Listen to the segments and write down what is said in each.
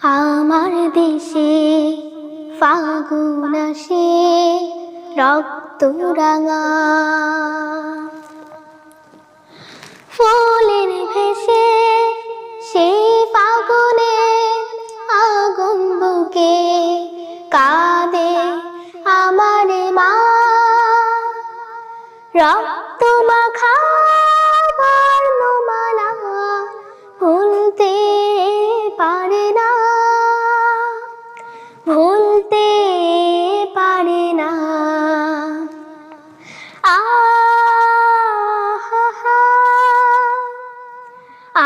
আমার দেশে ফাগুন আসে রক্ত রাঙা, ফুলের ভেসে সেই ফাগুনে আগুন বুকে কাঁদে আমার মা। রক্ত মাখা বর্ণমালা ভুলতে পারে না, ভুলতে পারে না। আহা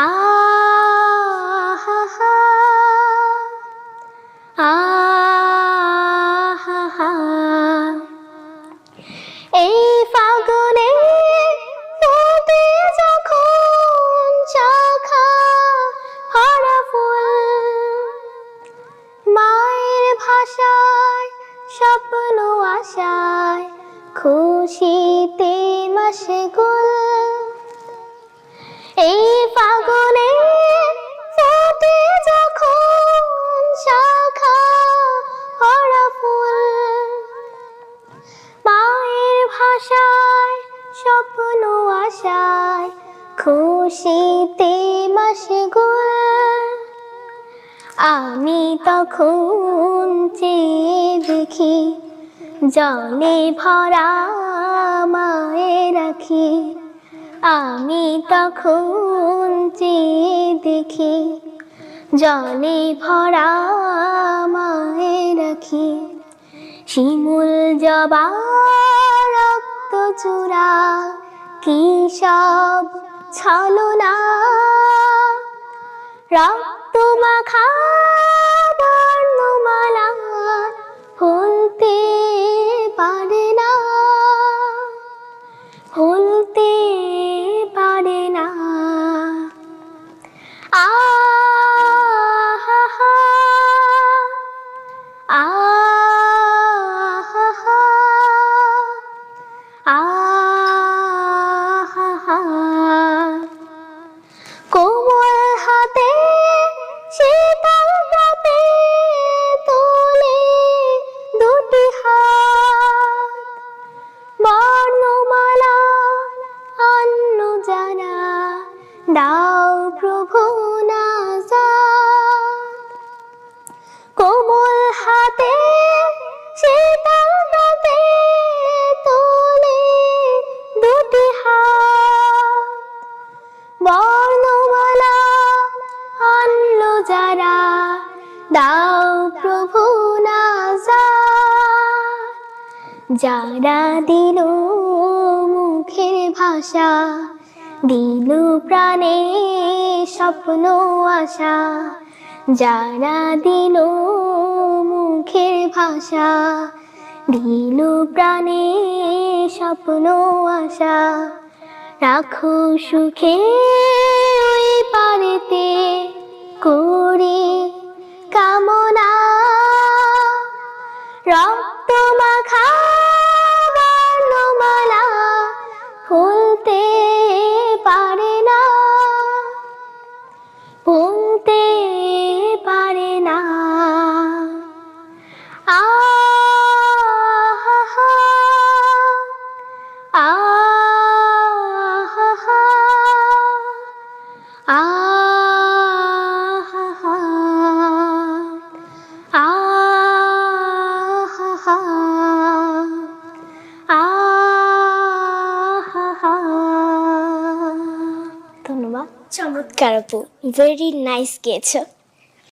আহা আহা, এই ফাগুনে ফুটে যখন শাখা ভরা ফুল, মায়ের ভাষায় স্বপ্ন আশায় খুশিতে মশগুল। এই ফাগুনে ফুটে যখন শাখা ভরা ফুল, মায়ের ভাষায় স্বপ্ন আশায় খুশিতে মশগুল। আমি তখন চেয়ে দেখি জলে ভরা মায়ের আঁখি, আমি তখন চেয়ে দেখি জলে ভরা মায়ের আঁখি। শিমুল জবা রক্ত চূড়া কি সব ছলনা, রক্ত মাখা বর্ণমালা ভুলতে পারে না, ভুলতে পারে না। আহা আহা আহা, কোমল হাতে শীতল রাতে তোলে দুটি হাত, বর্ণমালা অন্য যারা দাও প্রভু নাজাত। কোমল হাতে শীতল রাতে তোলে দুটি হাত, বর্ণমালা আনলো যারা দাও প্রভু নাজাত। যারা দিল মুখের ভাষা, দিল প্রাণে স্বপ্ন আশা, যারা দিল মুখের ভাষা, দিল প্রাণে স্বপ্ন আশা। রাখো সুখে ওই পারেতে করি কামনা, রক্ত মাখা বর্ণমালা ভুলতে পারে না, ভুলতে পারে না। আহা আহা আহা আহা আহা। ধন্যবাদ। চমৎকার আপু, ভেরি নাইস গেয়েছো।